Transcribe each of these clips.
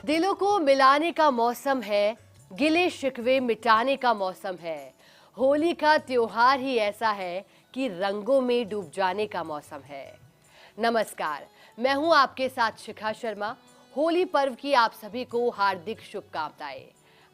दिलों को मिलाने का मौसम है, गिले शिकवे मिटाने का मौसम है। होली का त्योहार ही ऐसा है कि रंगों में डूब जाने का मौसम है। नमस्कार, मैं हूं आपके साथ शिखा शर्मा। होली पर्व की आप सभी को हार्दिक शुभकामनाएं।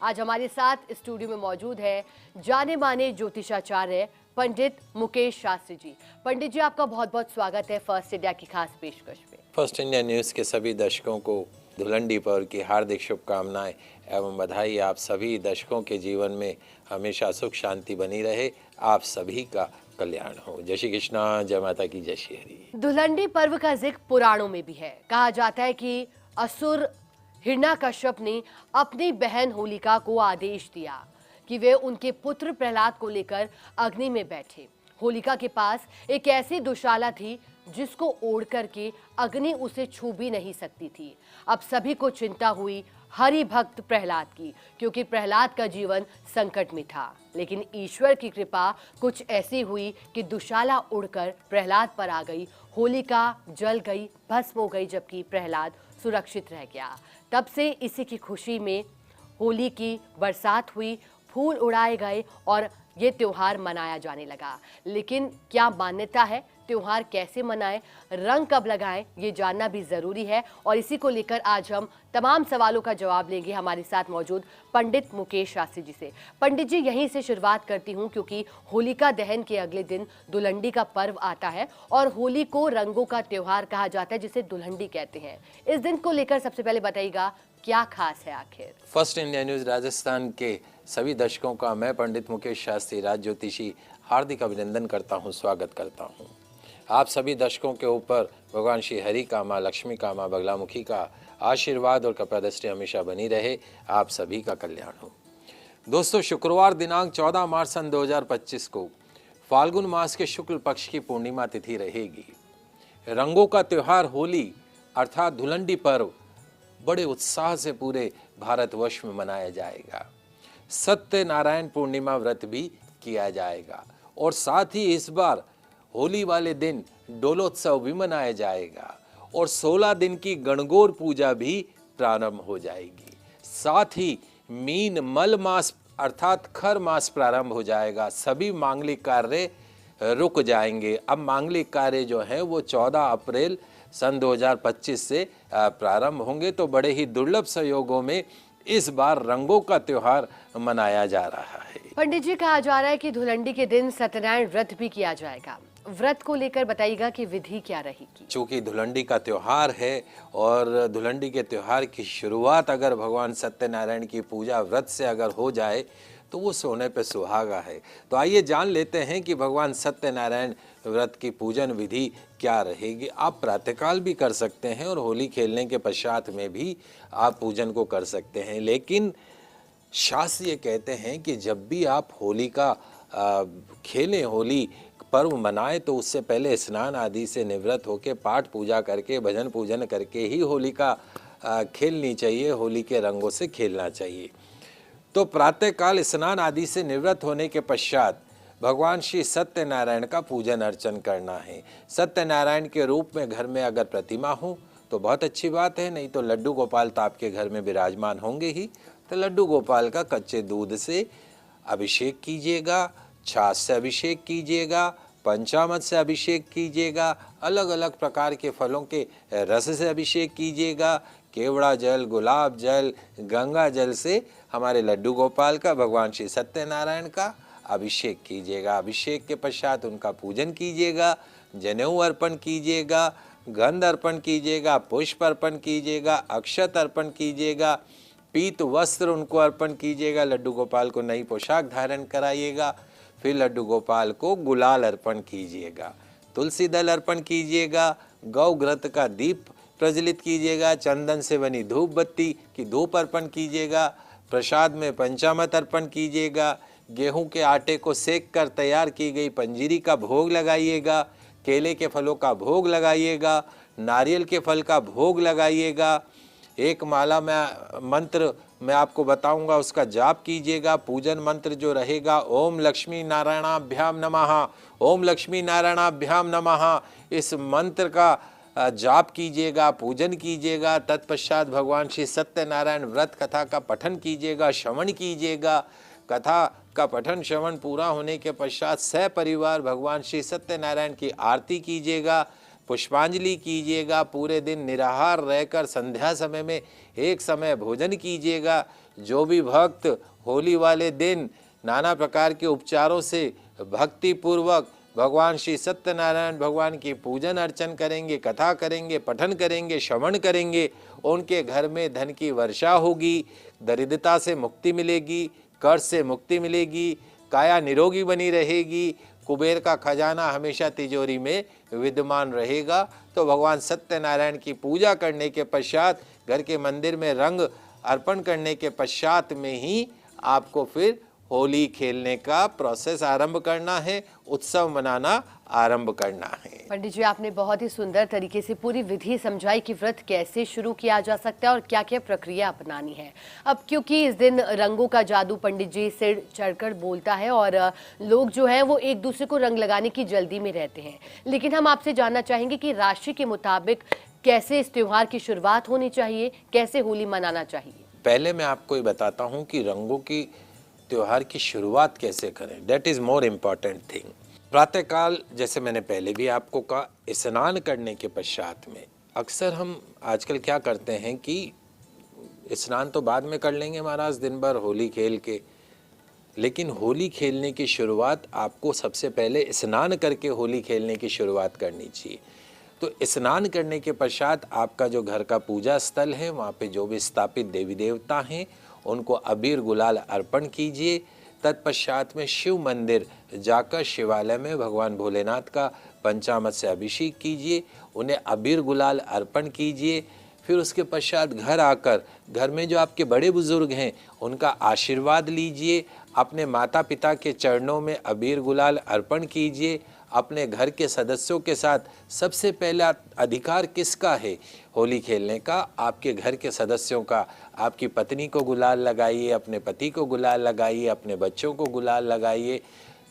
आज हमारे साथ स्टूडियो में मौजूद है जाने माने ज्योतिषाचार्य पंडित मुकेश शास्त्री जी। पंडित जी, आपका बहुत बहुत स्वागत है फर्स्ट इंडिया की खास पेशकश में। फर्स्ट इंडिया न्यूज़ के सभी दर्शकों को धुलंडी पर्व की हार्दिक शुभकामनाएं एवं बधाई। आप सभी दर्शकों के जीवन में हमेशा सुख शांति बनी रहे, आप सभी का कल्याण हो। जय श्री कृष्णा, जय माता की, जय श्री हरि। धुलंडी पर्व का जिक्र पुराणों में भी है। कहा जाता है कि असुर हिरण्याकश्यप ने अपनी बहन होलिका को आदेश दिया कि वे उनके पुत्र प्रहलाद को लेकर अग्नि में बैठे। होलिका के पास एक ऐसी दुशाला थी जिसको ओढ़ करके अग्नि उसे छू भी नहीं सकती थी। अब सभी को चिंता हुई हरि भक्त प्रहलाद की, क्योंकि प्रहलाद का जीवन संकट में था। लेकिन ईश्वर की कृपा कुछ ऐसी हुई कि दुशाला उड़कर प्रहलाद पर आ गई। होलिका जल गई, भस्म हो गई, जबकि प्रहलाद सुरक्षित रह गया। तब से इसी की खुशी में होली की बरसात हुई, फूल उड़ाए गए और ये त्योहार मनाया जाने लगा। लेकिन क्या मान्यता है, त्योहार कैसे मनाएं, रंग कब लगाएं, ये जानना भी जरूरी है। और इसी को लेकर आज हम तमाम सवालों का जवाब लेंगे हमारे साथ मौजूद पंडित मुकेश शास्त्री जी से। पंडित जी, यहीं से शुरुआत करती हूँ, क्योंकि होलिका दहन के अगले दिन धुलंडी का पर्व आता है और होली को रंगों का त्योहार कहा जाता है, जिसे धुलंडी कहते हैं। इस दिन को लेकर सबसे पहले बताइएगा, क्या खास है आखिर? फर्स्ट इंडिया न्यूज़ राजस्थान के सभी दर्शकों का मैं पंडित मुकेश शास्त्री राज ज्योतिषी हार्दिक अभिनंदन करता हूँ, स्वागत करता हूँ। आप सभी दर्शकों के ऊपर भगवान श्री हरि का, माँ लक्ष्मी का, माँ बगलामुखी का आशीर्वाद और कृपा दृष्टि हमेशा बनी रहे, आप सभी का कल्याण हो। दोस्तों, शुक्रवार दिनांक 14 मार्च सन 2025 को फाल्गुन मास के शुक्ल पक्ष की पूर्णिमा तिथि रहेगी। रंगों का त्योहार होली अर्थात धुलंडी पर्व बड़े उत्साह से पूरे भारतवर्ष में मनाया जाएगा। सत्यनारायण पूर्णिमा व्रत भी किया जाएगा और साथ ही इस बार होली वाले दिन डोलोत्सव भी मनाया जाएगा और 16 दिन की गणगौर पूजा भी प्रारंभ हो जाएगी। साथ ही मीन मल मास अर्थात खर मास प्रारंभ हो जाएगा। सभी मांगलिक कार्य रुक जाएंगे। अब मांगलिक कार्य जो हैं वो 14 अप्रैल सन 2025 से प्रारंभ होंगे। तो बड़े ही दुर्लभ संयोगों में इस बार रंगों का त्योहार मनाया जा रहा है। पंडित जी, कहा जा रहा है कि धुलंडी के दिन सत्यनारायण व्रत भी किया जाएगा। व्रत को लेकर बताइएगा कि विधि क्या रहेगी? चूंकि धुलंडी का त्योहार है और धुलंडी के त्योहार की शुरुआत अगर भगवान सत्यनारायण की पूजा व्रत से अगर हो जाए तो वो सोने पे सुहागा है। तो आइए जान लेते हैं कि भगवान सत्यनारायण व्रत की पूजन विधि क्या रहेगी। आप प्रातःकाल भी कर सकते हैं और होली खेलने के पश्चात में भी आप पूजन को कर सकते हैं। लेकिन शास्त्र ये कहते हैं कि जब भी आप होली का खेलें, होली पर्व मनाए, तो उससे पहले स्नान आदि से निवृत्त होकर पाठ पूजा करके भजन पूजन करके ही होली का खेलनी चाहिए, होली के रंगों से खेलना चाहिए। तो प्रातःकाल स्नान आदि से निवृत्त होने के पश्चात भगवान श्री सत्यनारायण का पूजन अर्चन करना है। सत्यनारायण के रूप में घर में अगर प्रतिमा हो तो बहुत अच्छी बात है, नहीं तो लड्डू गोपाल तो आपके घर में विराजमान होंगे ही। तो लड्डू गोपाल का कच्चे दूध से अभिषेक कीजिएगा, छाछ से अभिषेक कीजिएगा, पंचामृत से अभिषेक कीजिएगा, अलग अलग प्रकार के फलों के रस से अभिषेक कीजिएगा, केवड़ा जल, गुलाब जल, गंगा जल से हमारे लड्डू गोपाल का, भगवान श्री सत्यनारायण का अभिषेक कीजिएगा। अभिषेक के पश्चात उनका पूजन कीजिएगा, जनेऊ अर्पण कीजिएगा, गंध अर्पण कीजिएगा, पुष्प अर्पण कीजिएगा, अक्षत अर्पण कीजिएगा, पीत वस्त्र उनको अर्पण कीजिएगा। लड्डू गोपाल को नई पोशाक धारण कराइएगा। फिर लड्डू गोपाल को गुलाल अर्पण कीजिएगा, तुलसी दल अर्पण कीजिएगा, गौ घृत का दीप प्रज्वलित कीजिएगा, चंदन से बनी धूप बत्ती की धूप अर्पण कीजिएगा, प्रसाद में पंचामृत अर्पण कीजिएगा, गेहूं के आटे को सेक कर तैयार की गई पंजीरी का भोग लगाइएगा, केले के फलों का भोग लगाइएगा, नारियल के फल का भोग लगाइएगा। एक माला में मंत्र मैं आपको बताऊंगा, उसका जाप कीजिएगा। पूजन मंत्र जो रहेगा, ओम लक्ष्मी नारायणाभ्याम नमः, ओम लक्ष्मी नारायणाभ्याम नमः। इस मंत्र का जाप कीजिएगा, पूजन कीजिएगा। तत्पश्चात भगवान श्री सत्यनारायण व्रत कथा का पठन कीजिएगा, श्रवण कीजिएगा। कथा का पठन श्रवण पूरा होने के पश्चात सपरिवार भगवान श्री सत्यनारायण की आरती कीजिएगा, पुष्पांजलि कीजिएगा। पूरे दिन निराहार रहकर संध्या समय में एक समय भोजन कीजिएगा। जो भी भक्त होली वाले दिन नाना प्रकार के उपचारों से भक्ति पूर्वक भगवान श्री सत्यनारायण भगवान की पूजन अर्चन करेंगे, कथा करेंगे, पठन करेंगे, श्रवण करेंगे, उनके घर में धन की वर्षा होगी, दरिद्रता से मुक्ति मिलेगी, कर्ज से मुक्ति मिलेगी, काया निरोगी बनी रहेगी, कुबेर का खजाना हमेशा तिजोरी में विद्यमान रहेगा। तो भगवान सत्यनारायण की पूजा करने के पश्चात घर के मंदिर में रंग अर्पण करने के पश्चात में ही आपको फिर होली खेलने का प्रोसेस आरंभ करना है, उत्सव मनाना आरंभ करना है। पंडित जी, आपने बहुत ही सुंदर तरीके से पूरी विधि समझाई कि व्रत कैसे शुरू किया जा सकता है और क्या क्या प्रक्रिया अपनानी है। अब क्योंकि इस दिन रंगों का जादू पंडित जी सिर चढ़कर बोलता है और लोग जो है वो एक दूसरे को रंग लगाने की जल्दी में रहते हैं, लेकिन हम आपसे जानना चाहेंगे कि राशि के मुताबिक कैसे इस त्योहार की शुरुआत होनी चाहिए, कैसे होली मनाना चाहिए। पहले मैं आपको ये बताता हूँ कि रंगों की त्योहार की शुरुआत कैसे करें। That is more important thing. प्रातःकाल, जैसे मैंने पहले भी आपको कहा, स्नान करने के पश्चात में अक्सर हम आजकल क्या करते हैं कि स्नान तो बाद में कर लेंगे महाराज दिन भर होली खेल के, लेकिन होली खेलने की शुरुआत आपको सबसे पहले स्नान करके होली खेलने की शुरुआत करनी चाहिए। तो स्नान करने के पश्चात आपका जो घर का पूजा स्थल है वहाँ पे जो भी स्थापित देवी देवता हैं उनको अबीर गुलाल अर्पण कीजिए। तत्पश्चात में शिव मंदिर जाकर शिवालय में भगवान भोलेनाथ का पंचामृत से अभिषेक कीजिए, उन्हें अबीर गुलाल अर्पण कीजिए। फिर उसके पश्चात घर आकर घर में जो आपके बड़े बुजुर्ग हैं उनका आशीर्वाद लीजिए। अपने माता पिता के चरणों में अबीर गुलाल अर्पण कीजिए। अपने घर के सदस्यों के साथ सबसे पहला अधिकार किसका है होली खेलने का? आपके घर के सदस्यों का। आपकी पत्नी को गुलाल लगाइए, अपने पति को गुलाल लगाइए, अपने बच्चों को गुलाल लगाइए।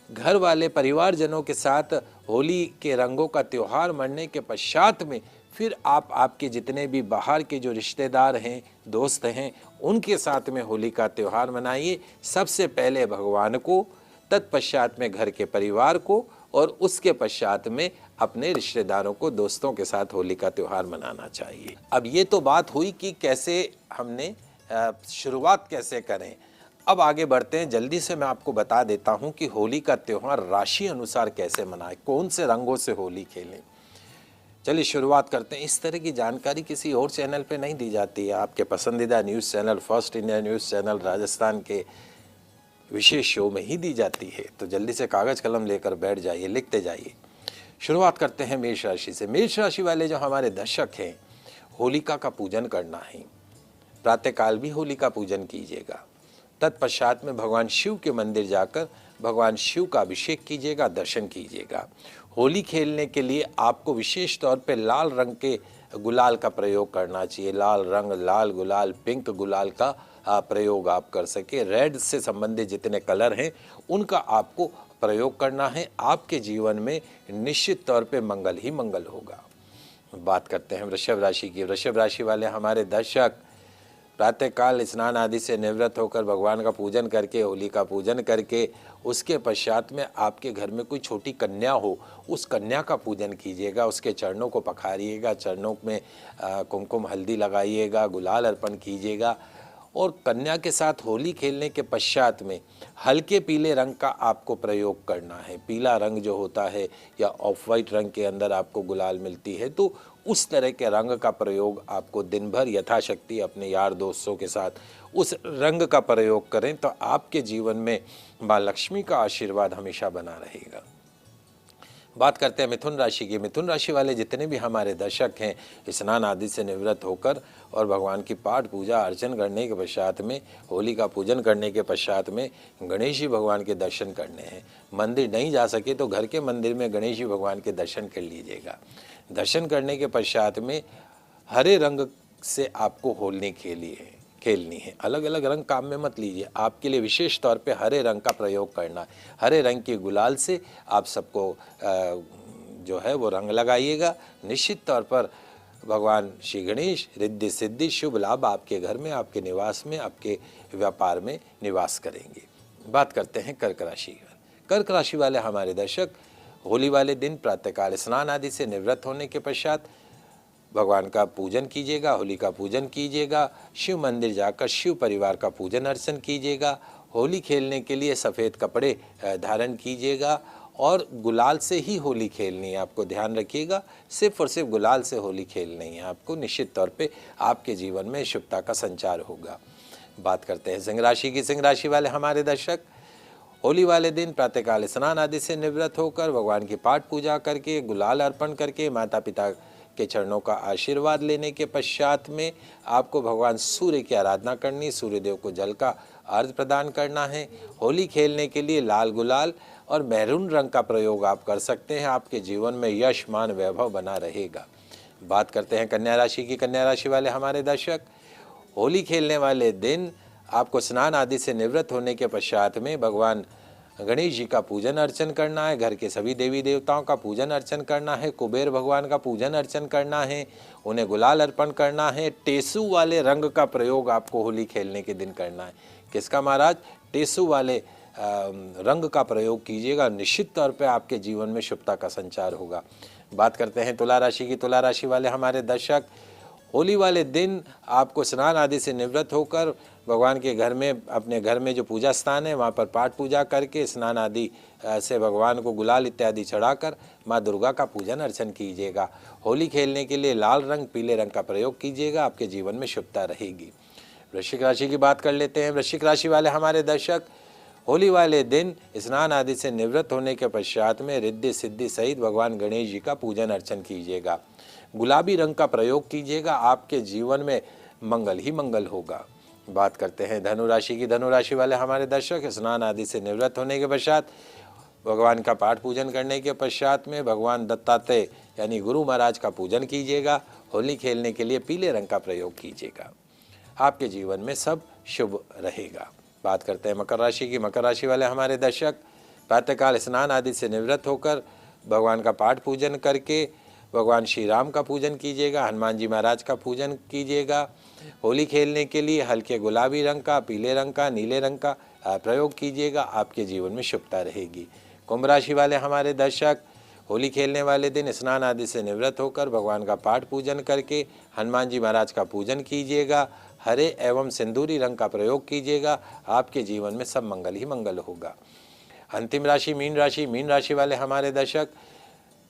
घर वाले परिवारजनों के साथ होली के रंगों का त्यौहार मनने के पश्चात में फिर आप आपके जितने भी बाहर के जो रिश्तेदार हैं, दोस्त हैं, उनके साथ में होली का त्यौहार मनाइए। सबसे पहले भगवान को, तत्पश्चात में घर के परिवार को और उसके पश्चात में अपने रिश्तेदारों को, दोस्तों के साथ होली का त्यौहार मनाना चाहिए। अब ये तो बात हुई कि कैसे हमने शुरुआत कैसे करें। अब आगे बढ़ते हैं। जल्दी से मैं आपको बता देता हूं कि होली का त्यौहार राशि अनुसार कैसे मनाएं, कौन से रंगों से होली खेलें। चलिए शुरुआत करते हैं। इस तरह की जानकारी किसी और चैनल पे नहीं दी जाती है। आपके पसंदीदा news channel first India news channel Rajasthan के विशेष शो में ही दी जाती है। तो जल्दी से कागज़ कलम लेकर बैठ जाइए, लिखते जाइए। शुरुआत करते हैं मेष राशि से। मेष राशि वाले जो हमारे दर्शक हैं, होलिका का पूजन करना है। प्रातःकाल भी होलिका पूजन कीजिएगा। तत्पश्चात में भगवान शिव के मंदिर जाकर भगवान शिव का अभिषेक कीजिएगा, दर्शन कीजिएगा। होली खेलने के लिए आपको विशेष तौर पे लाल रंग के गुलाल का प्रयोग करना चाहिए। लाल रंग, लाल गुलाल, पिंक गुलाल का प्रयोग आप कर सके। रेड से संबंधित जितने कलर हैं उनका आपको प्रयोग करना है। आपके जीवन में निश्चित तौर पे मंगल ही मंगल होगा। बात करते हैं वृषभ राशि की। वृषभ राशि वाले हमारे दर्शक प्रातःकाल स्नान आदि से निवृत्त होकर भगवान का पूजन करके, होली का पूजन करके, उसके पश्चात में आपके घर में कोई छोटी कन्या हो, उस कन्या का पूजन कीजिएगा। उसके चरणों को पखारिएगा, चरणों में कुमकुम हल्दी लगाइएगा, गुलाल अर्पण कीजिएगा। और कन्या के साथ होली खेलने के पश्चात में हल्के पीले रंग का आपको प्रयोग करना है। पीला रंग जो होता है या ऑफ वाइट रंग के अंदर आपको गुलाल मिलती है, तो उस तरह के रंग का प्रयोग आपको दिन भर यथाशक्ति अपने यार दोस्तों के साथ उस रंग का प्रयोग करें, तो आपके जीवन में माँ लक्ष्मी का आशीर्वाद हमेशा बना रहेगा। बात करते हैं मिथुन राशि की। मिथुन राशि वाले जितने भी हमारे दर्शक हैं, स्नान आदि से निवृत्त होकर और भगवान की पाठ पूजा अर्चन करने के पश्चात में, होली का पूजन करने के पश्चात में गणेश जी भगवान के दर्शन करने हैं। मंदिर नहीं जा सके तो घर के मंदिर में गणेश जी भगवान के दर्शन कर लीजिएगा। दर्शन करने के पश्चात में हरे रंग से आपको होली खेलनी है। अलग अलग रंग काम में मत लीजिए। आपके लिए विशेष तौर पे हरे रंग का प्रयोग करना है। हरे रंग के गुलाल से आप सबको जो है वो रंग लगाइएगा। निश्चित तौर पर भगवान श्री गणेश रिद्धि सिद्धि शुभ लाभ आपके घर में, आपके निवास में, आपके व्यापार में निवास करेंगे। बात करते हैं कर्क राशि की। कर्क राशि वाले हमारे दर्शक होली वाले दिन प्रातःकाल स्नान आदि से निवृत्त होने के पश्चात भगवान का पूजन कीजिएगा, होली का पूजन कीजिएगा, शिव मंदिर जाकर शिव परिवार का पूजन अर्चन कीजिएगा। होली खेलने के लिए सफ़ेद कपड़े धारण कीजिएगा और गुलाल से ही होली खेलनी है। आपको ध्यान रखिएगा, सिर्फ और सिर्फ गुलाल से होली खेलनी है आपको। निश्चित तौर पे आपके जीवन में शुभता का संचार होगा। बात करते हैं सिंह राशि की। सिंह राशि वाले हमारे दर्शक होली वाले दिन प्रातःकाल स्नान आदि से निवृत्त होकर भगवान की पाठ पूजा करके, गुलाल अर्पण करके, माता पिता के चरणों का आशीर्वाद लेने के पश्चात में आपको भगवान सूर्य की आराधना करनी, सूर्यदेव को जल का अर्घ्य प्रदान करना है। होली खेलने के लिए लाल गुलाल और मैरून रंग का प्रयोग आप कर सकते हैं। आपके जीवन में यश मान वैभव बना रहेगा। बात करते हैं कन्या राशि की। कन्या राशि वाले हमारे दर्शक होली खेलने वाले दिन आपको स्नान आदि से निवृत्त होने के पश्चात में भगवान गणेश जी का पूजन अर्चन करना है, घर के सभी देवी देवताओं का पूजन अर्चन करना है, कुबेर भगवान का पूजन अर्चन करना है, उन्हें गुलाल अर्पण करना है। टेसू वाले रंग का प्रयोग आपको होली खेलने के दिन करना है। किसका महाराज? टेसू वाले रंग का प्रयोग कीजिएगा। निश्चित तौर पे आपके जीवन में शुभता का संचार होगा। बात करते हैं तुला राशि की। तुला राशि वाले हमारे दर्शक होली वाले दिन आपको स्नान आदि से निवृत्त होकर भगवान के घर में, अपने घर में जो पूजा स्थान है वहाँ पर पाठ पूजा करके, स्नान आदि से भगवान को गुलाल इत्यादि चढ़ाकर माँ दुर्गा का पूजन अर्चन कीजिएगा। होली खेलने के लिए लाल रंग, पीले रंग का प्रयोग कीजिएगा। आपके जीवन में शुभता रहेगी। वृश्चिक राशि की बात कर लेते हैं। वृश्चिक राशि वाले हमारे दर्शक होली वाले दिन स्नान आदि से निवृत्त होने के पश्चात में रिद्धि सिद्धि सहित भगवान गणेश जी का पूजन अर्चन कीजिएगा। गुलाबी रंग का प्रयोग कीजिएगा। आपके जीवन में मंगल ही मंगल होगा। बात करते हैं धनु राशि की। धनु राशि वाले हमारे दर्शक स्नान आदि से निवृत्त होने के पश्चात भगवान का पाठ पूजन करने के पश्चात में भगवान दत्तात्रेय यानी गुरु महाराज का पूजन कीजिएगा। होली खेलने के लिए पीले रंग का प्रयोग कीजिएगा। आपके जीवन में सब शुभ रहेगा। बात करते हैं मकर राशि की। मकर राशि वाले हमारे दर्शक प्रातःकाल स्नान आदि से निवृत्त होकर भगवान का पाठ पूजन करके भगवान श्री राम का पूजन कीजिएगा, हनुमान जी महाराज का पूजन कीजिएगा। होली खेलने के लिए हल्के गुलाबी रंग का, पीले रंग का, नीले रंग का प्रयोग कीजिएगा। आपके जीवन में शुभता रहेगी। कुंभ राशि वाले हमारे दर्शक होली खेलने वाले दिन स्नान आदि से निवृत्त होकर भगवान का पाठ पूजन करके हनुमान जी महाराज का पूजन कीजिएगा। हरे एवं सिंदूरी रंग का प्रयोग कीजिएगा। आपके जीवन में सब मंगल ही मंगल होगा। अंतिम राशि मीन राशि। मीन राशि वाले हमारे दर्शक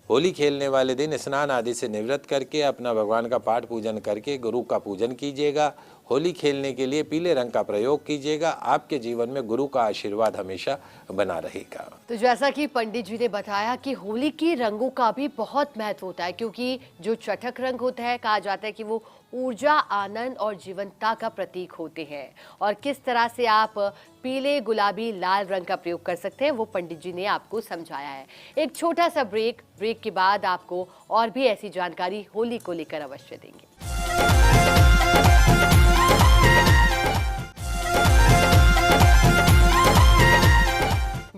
होली खेलने वाले दिन स्नान आदि से निवृत्त करके अपना भगवान का पाठ पूजन करके गुरु का पूजन कीजिएगा। होली खेलने के लिए पीले रंग का प्रयोग कीजिएगा। आपके जीवन में गुरु का आशीर्वाद हमेशा बना रहेगा। तो जैसा कि पंडित जी ने बताया कि होली की रंगों का भी बहुत महत्व होता है, क्योंकि जो चटक रंग होता है, कहा जाता है कि वो ऊर्जा, आनंद और जीवंतता का प्रतीक होते हैं। और किस तरह से आप पीले, गुलाबी, लाल रंग का प्रयोग कर सकते हैं वो पंडित जी ने आपको समझाया है। एक छोटा सा ब्रेक के बाद आपको और भी ऐसी जानकारी होली को लेकर अवश्य देंगे।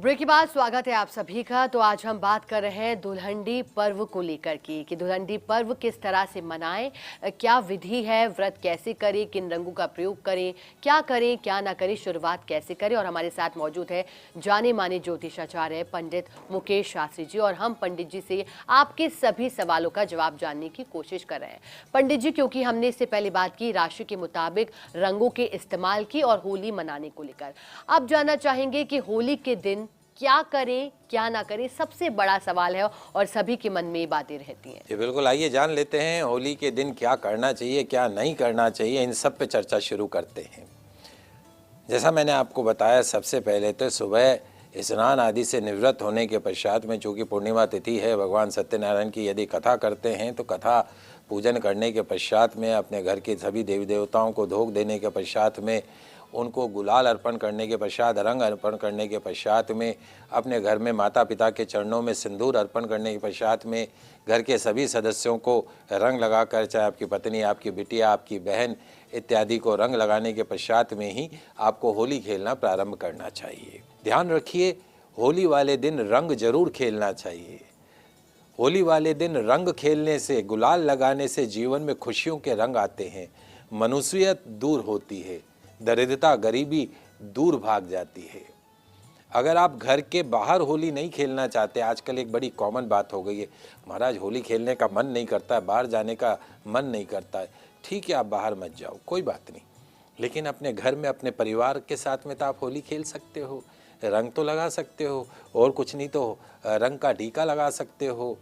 ब्रेक के बाद स्वागत है आप सभी का। तो आज हम बात कर रहे हैं दुल्हनडी पर्व को लेकर की कि दुल्हनडी पर्व किस तरह से मनाएं, क्या विधि है, व्रत कैसे करें, किन रंगों का प्रयोग करें, क्या ना करें, शुरुआत कैसे करें। और हमारे साथ मौजूद है जाने माने ज्योतिषाचार्य पंडित मुकेश शास्त्री जी, और हम पंडित जी से आपके सभी सवालों का जवाब जानने की कोशिश कर रहे हैं। पंडित जी, क्योंकि हमने इससे पहले बात की राशि के मुताबिक रंगों के इस्तेमाल की और होली मनाने को लेकर, अब जानना चाहेंगे कि होली के दिन क्या करें, क्या ना करें, सबसे बड़ा सवाल है और सभी के मन में ये बातें रहती हैं। जी बिल्कुल, आइए जान लेते हैं होली के दिन क्या करना चाहिए, क्या नहीं करना चाहिए, इन सब पे चर्चा शुरू करते हैं। जैसा मैंने आपको बताया, सबसे पहले तो सुबह स्नान आदि से निवृत्त होने के पश्चात में, चूँकि पूर्णिमा तिथि है, भगवान सत्यनारायण की यदि कथा करते हैं तो कथा पूजन करने के पश्चात में अपने घर के सभी देवी देवताओं को धोख देने के पश्चात में, उनको गुलाल अर्पण करने के पश्चात, रंग अर्पण करने के पश्चात में, अपने घर में माता पिता के चरणों में सिंदूर अर्पण करने के पश्चात में, घर के सभी सदस्यों को रंग लगाकर, चाहे आपकी पत्नी, आपकी बिटिया, आपकी बहन इत्यादि को रंग लगाने के पश्चात में ही आपको होली खेलना प्रारंभ करना चाहिए। ध्यान रखिए, होली वाले दिन रंग जरूर खेलना चाहिए। होली वाले दिन रंग खेलने से, गुलाल लगाने से जीवन में खुशियों के रंग आते हैं, मनुष्यत दूर होती है, दरिद्रता गरीबी दूर भाग जाती है। अगर आप घर के बाहर होली नहीं खेलना चाहते, आजकल एक बड़ी कॉमन बात हो गई है, महाराज होली खेलने का मन नहीं करता है, बाहर जाने का मन नहीं करता है। ठीक है, आप बाहर मत जाओ, कोई बात नहीं, लेकिन अपने घर में अपने परिवार के साथ में तो आप होली खेल सकते हो, रंग तो लगा सकते हो, और कुछ नहीं तो रंग का टीका लगा सकते हो,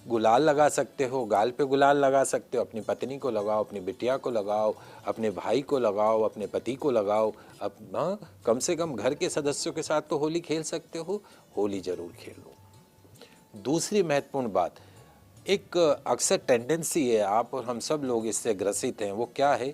गुलाल लगा सकते हो, गाल पे गुलाल लगा सकते हो, अपनी पत्नी को लगाओ, अपनी बिटिया को लगाओ, अपने भाई को लगाओ, अपने पति को लगाओ। अब हाँ, कम से कम घर के सदस्यों के साथ तो होली खेल सकते हो, होली जरूर खेलो। दूसरी महत्वपूर्ण बात, एक अक्सर टेंडेंसी है, आप और हम सब लोग इससे ग्रसित हैं, वो क्या है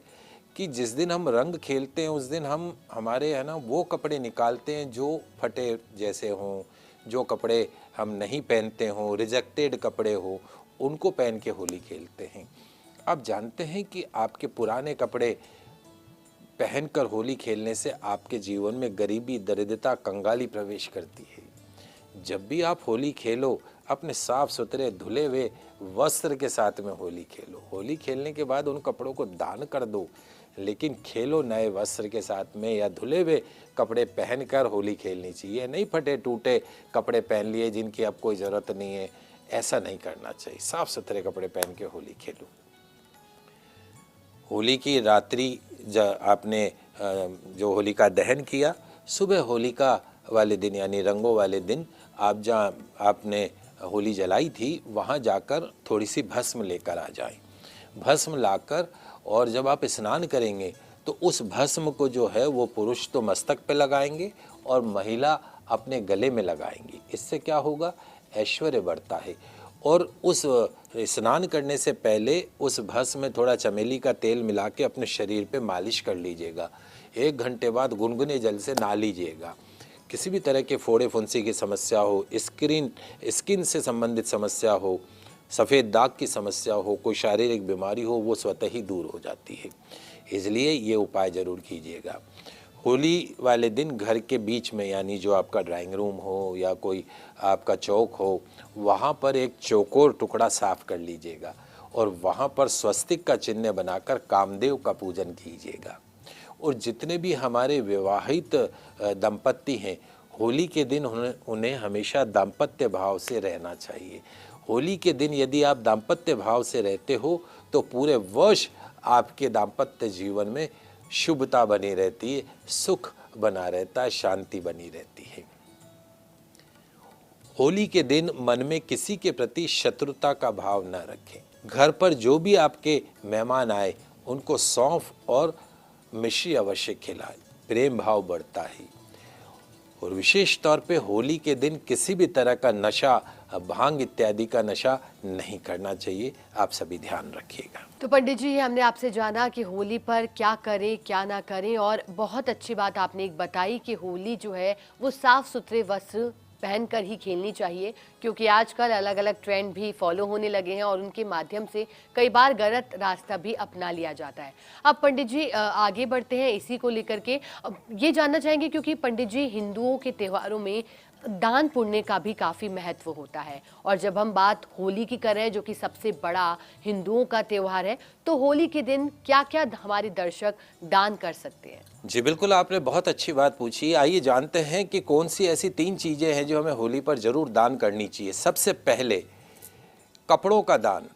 कि जिस दिन हम रंग खेलते हैं उस दिन हम हमारे है ना वो कपड़े निकालते हैं जो फटे जैसे हों, जो कपड़े हम नहीं पहनते हों, रिजेक्टेड कपड़े हो, उनको पहन के होली खेलते हैं। आप जानते हैं कि आपके पुराने कपड़े पहनकर होली खेलने से आपके जीवन में गरीबी, दरिद्रता, कंगाली प्रवेश करती है। जब भी आप होली खेलो, अपने साफ सुथरे धुले हुए वस्त्र के साथ में होली खेलो। होली खेलने के बाद उन कपड़ों को दान कर दो, लेकिन खेलो नए वस्त्र के साथ में, या धुले हुए कपड़े पहनकर होली खेलनी चाहिए। नहीं फटे टूटे कपड़े पहन लिए जिनकी अब कोई ज़रूरत नहीं है, ऐसा नहीं करना चाहिए। साफ सुथरे कपड़े पहन के होली खेलो। होली की रात्रि आपने जो होलिका दहन किया, सुबह होलिका वाले दिन यानी रंगों वाले दिन आप जहाँ आपने होली जलाई थी वहाँ जाकर थोड़ी सी भस्म लेकर आ जाएं। भस्म लाकर, और जब आप स्नान करेंगे तो उस भस्म को जो है वो पुरुष तो मस्तक पे लगाएंगे और महिला अपने गले में लगाएंगी। इससे क्या होगा, ऐश्वर्य बढ़ता है। और उस स्नान करने से पहले उस भस्म में थोड़ा चमेली का तेल मिला के अपने शरीर पे मालिश कर लीजिएगा। 1 घंटे बाद गुनगुने जल से नहा लीजिएगा। किसी भी तरह के फोड़े फुंसी की समस्या हो, स्किन से संबंधित समस्या हो, सफ़ेद दाग की समस्या हो, कोई शारीरिक बीमारी हो, वो स्वतः ही दूर हो जाती है। इसलिए ये उपाय ज़रूर कीजिएगा। होली वाले दिन घर के बीच में, यानी जो आपका ड्राइंग रूम हो या कोई आपका चौक हो, वहाँ पर एक चौकोर टुकड़ा साफ कर लीजिएगा और वहाँ पर स्वस्तिक का चिन्ह बनाकर कामदेव का पूजन कीजिएगा। और जितने भी हमारे विवाहित दंपत्ति हैं, होली के दिन उन्हें हमेशा दाम्पत्य भाव से रहना चाहिए। होली के दिन यदि आप दाम्पत्य भाव से रहते हो तो पूरे वर्ष आपके दाम्पत्य जीवन में शुभता बनी रहती है, सुख बना रहता है, शांति बनी रहती है। होली के दिन मन में किसी के प्रति शत्रुता का भाव न रखें। घर पर जो भी आपके मेहमान आए उनको सौंफ और मिश्री अवश्य खिलाएं, प्रेम भाव बढ़ता है। और विशेष तौर पे होली के दिन किसी भी तरह का नशा, भांग इत्यादि का नशा नहीं करना चाहिए। आप सभी ध्यान रखिएगा। तो पंडित जी, हमने आपसे जाना कि होली पर क्या करें क्या ना करें, और बहुत अच्छी बात आपने एक बताई कि होली जो है वो साफ सुथरे वस्त्र पहनकर ही खेलनी चाहिए, क्योंकि आजकल अलग अलग ट्रेंड भी फॉलो होने लगे हैं और उनके माध्यम से कई बार गलत रास्ता भी अपना लिया जाता है। अब पंडित जी आगे बढ़ते हैं इसी को लेकर के। ये जानना चाहेंगे क्योंकि पंडित जी, हिंदुओं के त्योहारों में दान पुण्य का भी काफ़ी महत्व होता है, और जब हम बात होली की करें जो कि सबसे बड़ा हिंदुओं का त्योहार है, तो होली के दिन क्या क्या हमारे दर्शक दान कर सकते हैं? जी बिल्कुल, आपने बहुत अच्छी बात पूछी। आइए जानते हैं कि कौन सी ऐसी 3 चीज़ें हैं जो हमें होली पर ज़रूर दान करनी चाहिए। सबसे पहले कपड़ों का दान।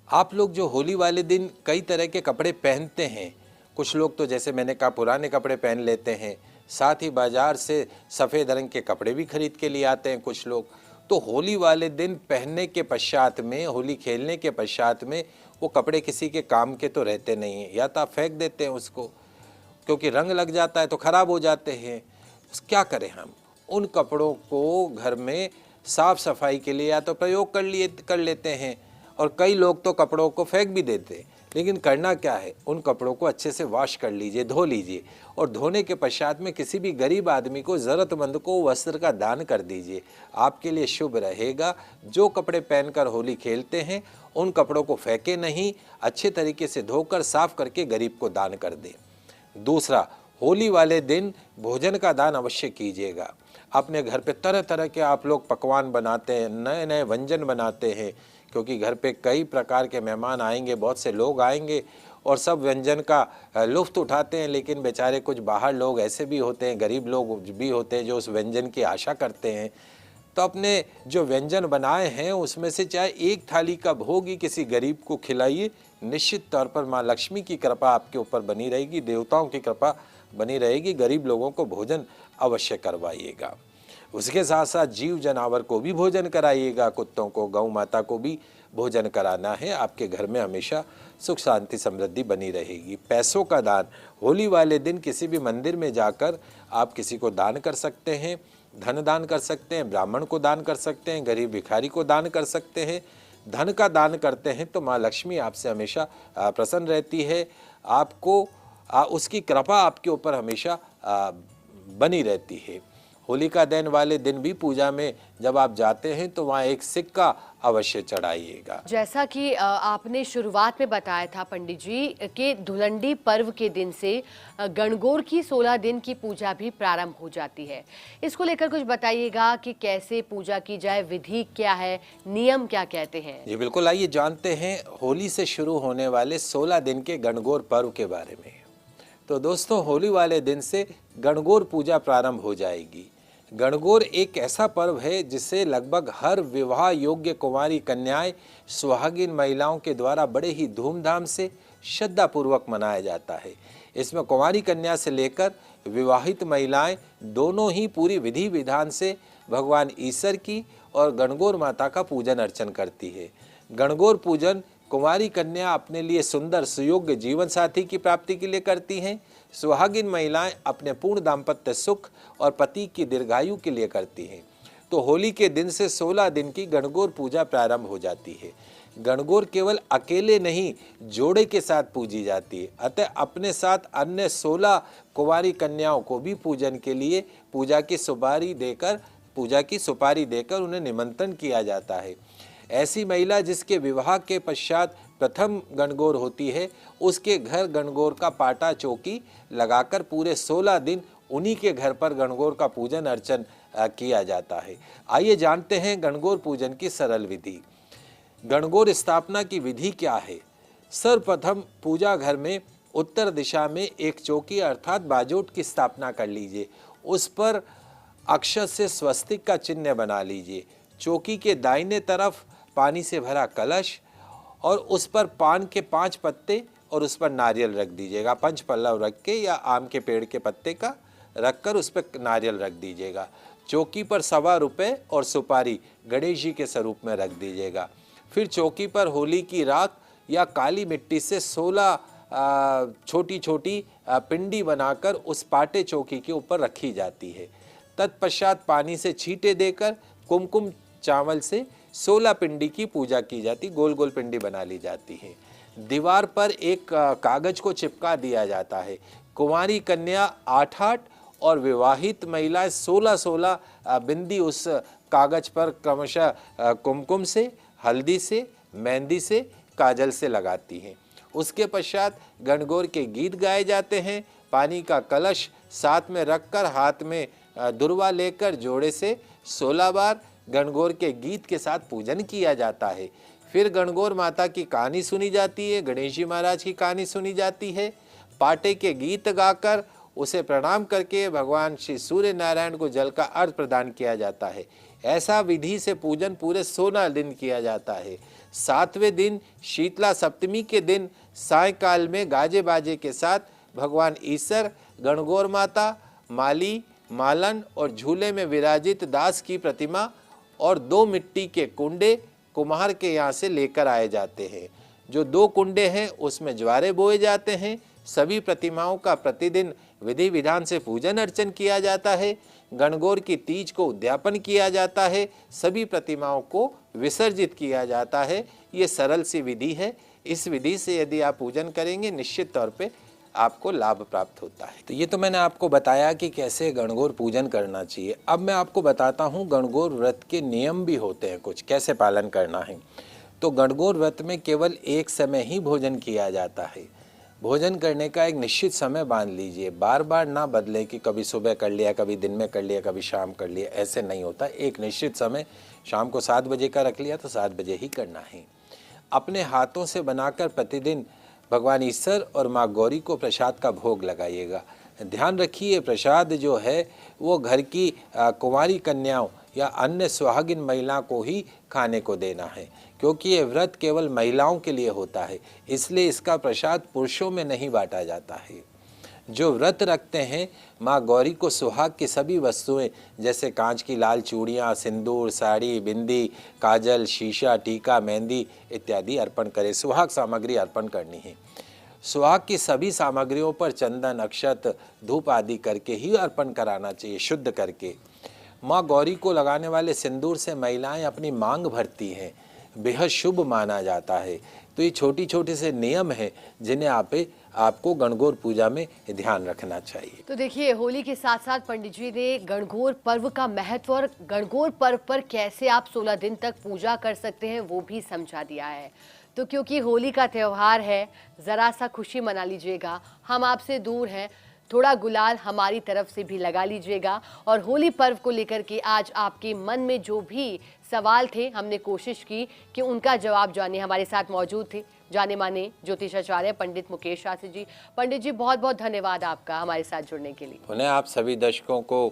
आप लोग जो होली वाले दिन कई तरह के कपड़े पहनते हैं, कुछ लोग तो जैसे मैंने कहा पुराने कपड़े पहन लेते हैं, साथ ही बाज़ार से सफ़ेद रंग के कपड़े भी खरीद के लिए आते हैं कुछ लोग। तो होली वाले दिन पहनने के पश्चात में, होली खेलने के पश्चात में वो कपड़े किसी के काम के तो रहते नहीं हैं, या तो आप फेंक देते हैं उसको, क्योंकि रंग लग जाता है तो ख़राब हो जाते हैं। क्या करें हम, उन कपड़ों को घर में साफ़ सफाई के लिए या तो प्रयोग कर लेते हैं, और कई लोग तो कपड़ों को फेंक भी देते हैं। लेकिन करना क्या है, उन कपड़ों को अच्छे से वॉश कर लीजिए, धो लीजिए, और धोने के पश्चात में किसी भी गरीब आदमी को, ज़रूरतमंद को वस्त्र का दान कर दीजिए। आपके लिए शुभ रहेगा। जो कपड़े पहनकर होली खेलते हैं उन कपड़ों को फेंके नहीं, अच्छे तरीके से धोकर साफ करके गरीब को दान कर दें। दूसरा, होली वाले दिन भोजन का दान अवश्य कीजिएगा। अपने घर पे तरह तरह के आप लोग पकवान बनाते हैं, नए नए व्यंजन बनाते हैं, क्योंकि घर पे कई प्रकार के मेहमान आएंगे, बहुत से लोग आएंगे और सब व्यंजन का लुत्फ़ उठाते हैं। लेकिन बेचारे कुछ बाहर लोग ऐसे भी होते हैं, गरीब लोग भी होते हैं जो उस व्यंजन की आशा करते हैं। तो अपने जो व्यंजन बनाए हैं उसमें से चाहे एक थाली का भोग ही किसी गरीब को खिलाइए, निश्चित तौर पर माँ लक्ष्मी की कृपा आपके ऊपर बनी रहेगी, देवताओं की कृपा बनी रहेगी। गरीब लोगों को भोजन अवश्य करवाइएगा। उसके साथ साथ जीव जानवर को भी भोजन कराइएगा, कुत्तों को, गौ माता को भी भोजन कराना है। आपके घर में हमेशा सुख शांति समृद्धि बनी रहेगी। पैसों का दान होली वाले दिन किसी भी मंदिर में जाकर आप किसी को दान कर सकते हैं, धन दान कर सकते हैं, ब्राह्मण को दान कर सकते हैं, गरीब भिखारी को दान कर सकते हैं। धन का दान करते हैं तो माँ लक्ष्मी आपसे हमेशा प्रसन्न रहती है, आपको उसकी कृपा आपके ऊपर हमेशा बनी रहती है। होलिका दहन वाले दिन भी पूजा में जब आप जाते हैं तो वहाँ एक सिक्का अवश्य चढ़ाइएगा। जैसा कि आपने शुरुआत में बताया था पंडित जी कि धुलंडी पर्व के दिन से गणगौर की 16 दिन की पूजा भी प्रारंभ हो जाती है। इसको लेकर कुछ बताइएगा कि कैसे पूजा की जाए, विधि क्या है, नियम क्या कहते हैं। जी बिल्कुल, आइए जानते हैं होली से शुरू होने वाले 16 दिन के गणगौर पर्व के बारे में। तो दोस्तों, होली वाले दिन से गणगौर पूजा प्रारंभ हो जाएगी। गणगौर एक ऐसा पर्व है जिसे लगभग हर विवाह योग्य कुंवारी कन्याएं, सुहागिन महिलाओं के द्वारा बड़े ही धूमधाम से श्रद्धापूर्वक मनाया जाता है। इसमें कुंवारी कन्या से लेकर विवाहित महिलाएं दोनों ही पूरी विधि विधान से भगवान ईश्वर की और गणगौर माता का पूजन अर्चन करती है। गणगौर पूजन कुंवारी कन्या अपने लिए सुंदर सुयोग्य जीवन साथी की प्राप्ति के लिए करती हैं। सुहागिन महिलाएं अपने पूर्ण दाम्पत्य सुख और पति की दीर्घायु के लिए करती हैं। तो होली के दिन से 16 दिन की गणगौर पूजा प्रारंभ हो जाती है। गणगौर केवल अकेले नहीं, जोड़े के साथ पूजी जाती है। अतः अपने साथ अन्य 16 कुंवारी कन्याओं को भी पूजन के लिए पूजा की सुपारी देकर उन्हें निमंत्रण किया जाता है। ऐसी महिला जिसके विवाह के पश्चात प्रथम गणगौर होती है, उसके घर गणगौर का पाटा चौकी लगाकर पूरे 16 दिन उन्हीं के घर पर गणगौर का पूजन अर्चन किया जाता है। आइए जानते हैं गणगौर पूजन की सरल विधि। गणगौर स्थापना की विधि क्या है। सर्वप्रथम पूजा घर में उत्तर दिशा में एक चौकी अर्थात बाजोट की स्थापना कर लीजिए। उस पर अक्षत से स्वस्तिक का चिन्ह बना लीजिए। चौकी के दाहिने तरफ पानी से भरा कलश और उस पर पान के 5 पत्ते और उस पर नारियल रख दीजिएगा। पंचपल्लव रख के या आम के पेड़ के पत्ते का रखकर उस पर नारियल रख दीजिएगा। चौकी पर ₹1.25 और सुपारी गणेश जी के स्वरूप में रख दीजिएगा। फिर चौकी पर होली की राख या काली मिट्टी से 16 छोटी छोटी पिंडी बनाकर उस पाटे चौकी के ऊपर रखी जाती है। तत्पश्चात पानी से छींटे देकर कुमकुम चावल से 16 पिंडी की पूजा की जाती, गोल गोल पिंडी बना ली जाती है। दीवार पर एक कागज को चिपका दिया जाता है। कुंवारी कन्या 8-8 और विवाहित महिलाएं 16-16 बिंदी उस कागज पर क्रमशः कुमकुम से, हल्दी से, मेहंदी से, काजल से लगाती हैं। उसके पश्चात गणगौर के गीत गाए जाते हैं। पानी का कलश साथ में रखकर हाथ में दुर्वा लेकर जोड़े से 16 बार गणगौर के गीत के साथ पूजन किया जाता है। फिर गणगौर माता की कहानी सुनी जाती है, गणेश जी महाराज की कहानी सुनी जाती है। पाटे के गीत गाकर उसे प्रणाम करके भगवान श्री सूर्य नारायण को जल का अर्घ प्रदान किया जाता है। ऐसा विधि से पूजन पूरे 16 दिन किया जाता है। 7वें दिन शीतला सप्तमी के दिन सायंकाल में गाजे बाजे के साथ भगवान ईश्वर, गणगौर माता, माली, मालन और झूले में विराजित दास की प्रतिमा और 2 मिट्टी के कुंडे कुम्हार के यहाँ से लेकर आए जाते हैं। जो 2 कुंडे हैं उसमें ज्वारे बोए जाते हैं। सभी प्रतिमाओं का प्रतिदिन विधि विधान से पूजन अर्चन किया जाता है। गणगौर की तीज को उद्यापन किया जाता है। सभी प्रतिमाओं को विसर्जित किया जाता है। ये सरल सी विधि है। इस विधि से यदि आप पूजन करेंगे निश्चित तौर पे आपको लाभ प्राप्त होता है। तो ये तो मैंने आपको बताया कि कैसे गणगौर पूजन करना चाहिए। अब मैं आपको बताता हूँ गणगौर व्रत के नियम भी होते हैं कुछ, कैसे पालन करना है। तो गणगौर व्रत में केवल एक समय ही भोजन किया जाता है। भोजन करने का एक निश्चित समय बांध लीजिए, बार बार ना बदलें कि कभी सुबह कर लिया, कभी दिन में कर लिया, कभी शाम कर लिया, ऐसे नहीं होता। एक निश्चित समय शाम को 7 बजे का रख लिया तो 7 बजे ही करना है। अपने हाथों से बनाकर प्रतिदिन भगवान ईश्वर और माँ गौरी को प्रसाद का भोग लगाइएगा। ध्यान रखिए प्रसाद जो है वो घर की कुंवारी कन्याओं या अन्य सुहागिन महिला को ही खाने को देना है, क्योंकि ये व्रत केवल महिलाओं के लिए होता है, इसलिए इसका प्रसाद पुरुषों में नहीं बांटा जाता है। जो व्रत रखते हैं माँ गौरी को सुहाग की सभी वस्तुएं जैसे कांच की लाल चूड़ियाँ, सिंदूर, साड़ी, बिंदी, काजल, शीशा, टीका, मेहंदी इत्यादि अर्पण करें। सुहाग सामग्री अर्पण करनी है। सुहाग की सभी सामग्रियों पर चंदन, अक्षत, धूप आदि करके ही अर्पण कराना चाहिए, शुद्ध करके। माँ गौरी को लगाने वाले सिंदूर से महिलाएं अपनी मांग भरती हैं, बेहद शुभ माना जाता है। तो ये छोटी छोटी से नियम हैं जिन्हें आपको गणगौर पूजा में ध्यान रखना चाहिए। तो देखिए, होली के साथ साथ पंडित जी ने गणगौर पर्व का महत्व और गणगौर पर्व पर कैसे आप 16 दिन तक पूजा कर सकते हैं वो भी समझा दिया है। तो क्योंकि होली का त्यौहार है, ज़रा सा खुशी मना लीजिएगा। हम आपसे दूर हैं, थोड़ा गुलाल हमारी तरफ से भी लगा लीजिएगा। और होली पर्व को लेकर के आज आपके मन में जो भी सवाल थे, हमने कोशिश की कि उनका जवाब जाने। हमारे साथ मौजूद थे जाने माने ज्योतिषाचार्य पंडित मुकेश शास्त्री जी। पंडित जी, बहुत बहुत धन्यवाद आपका हमारे साथ जुड़ने के लिए। उन्हें आप सभी दर्शकों को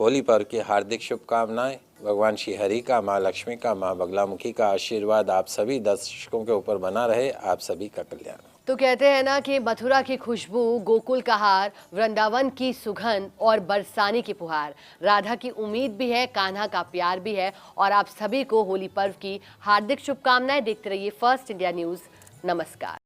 होली पर्व की हार्दिक शुभकामनाएं। भगवान श्री हरि का, माँ लक्ष्मी का, माँ बगलामुखी का आशीर्वाद आप सभी दर्शकों के ऊपर बना रहे। आप सभी का कल्याण। तो कहते हैं ना कि मथुरा की खुशबू, गोकुल का हार, वृंदावन की सुगंध और बरसाने की फुहार, राधा की उम्मीद भी है, कान्हा का प्यार भी है। और आप सभी को होली पर्व की हार्दिक शुभकामनाएं। देखते रहिए फर्स्ट इंडिया न्यूज़। नमस्कार।